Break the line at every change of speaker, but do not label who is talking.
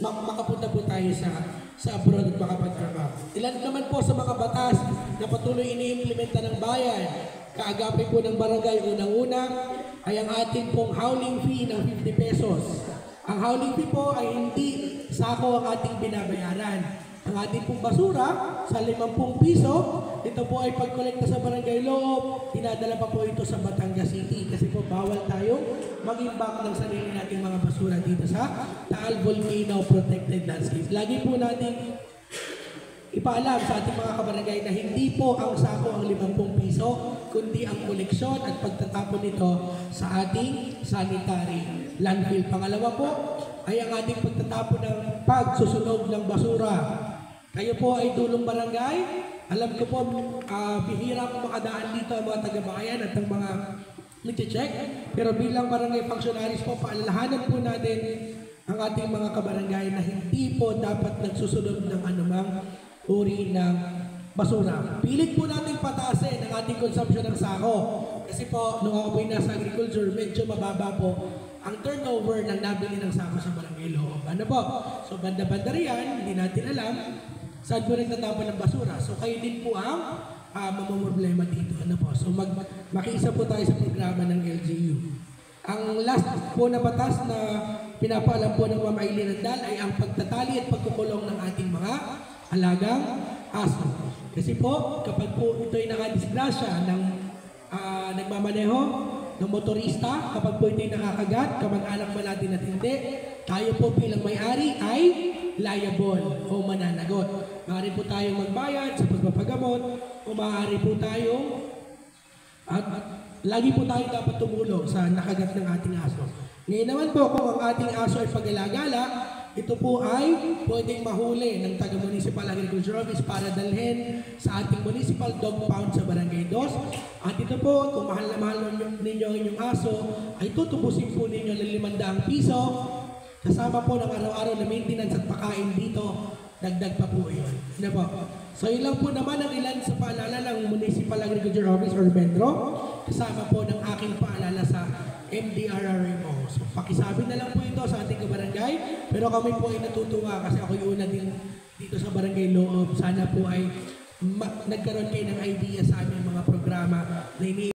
makapunta po tayo sa abroad at makapagtrabaho. Ilan naman po sa mga batas na patuloy iniimplementa ng bayan, kaagapin po ng barangay, unang-una ay ang ating pong howling fee ng 50 pesos. Ang howling fee po ay hindi sako ang ating binabayaran. Ang ating pong basura sa 50 piso, ito po ay pagkolekta sa barangay loob, dinadala pa po ito sa Batangas City kasi po bawal tayong mag-imbak ng sarili nating mga basura dito sa Taal Volcano Protected Landscape. Lagi po natin ipaalam sa ating mga kabarangay na hindi po ang sako ang 50 piso, kundi ang koleksyon at pagtatapon nito sa ating sanitary landfill. Pangalawa po ay ang ating pagtatapon ng pagsusunog ng basura. Kayo po ay dulong barangay. Alam ko po, bihira po makadaan dito ang mga taga-bayan at ang mga nag-check. Pero bilang barangay functionaries po, paalalahanan po natin ang ating mga kabarangay na hindi po dapat nagsusunod ng anumang uri ng basura. Pilit po natin pataasin ang ating consumption ng sako. Kasi po, nung ako po yung nasa agriculture, medyo mababa po ang turnover ng nabili ng sako sa barangay loob. Ano po? So, banda-banda riyan, hindi natin alam saan po nagtatapon ng basura. So, kayo din po ang mamamroblema dito. Ano po? So, makiisa po tayo sa programa ng LGU. Ang last po na batas na pinapaalam po ng Ma'am Aileen Andal ay ang pagtatali at pagkukulong ng ating mga alagang aso. Kasi po, kapag po ito ay nakadisgrasya ng nagmamaneho, ng motorista, kapag po ito'y nakakagat, kamag-anak man natin at hindi, tayo po bilang may-ari ay liable o mananagot. Maaari po tayong magbayad sa pagpapagamot o maaari po tayong at lagi po tayong dapat tumulong sa nakagat ng ating aso. Ngayon naman po, kung ang ating aso ay pag-alagala, ito po ay pwedeng mahuli ng taga-municipal agriculture office para dalhin sa ating municipal dog pound sa Barangay 2. At ito po, kung mahal na mahal ninyo ang inyong aso, ay tutubusin po ninyo ng 500 piso. Kasama po ng araw-araw na maintenance at pakain dito, dagdag pa po yun. Ano po? So yun lang po naman ang ilan sa paalala ng Municipal Agriculture Office or Metro. Kasama po ng aking paalala sa MDRRMO. So pakisabi na lang po ito sa ating kabarangay. Pero kami po ay natutuwa kasi ako yung una din dito sa barangay loob. Sana po ay nagkaroon kayo ng idea sa aming mga programa na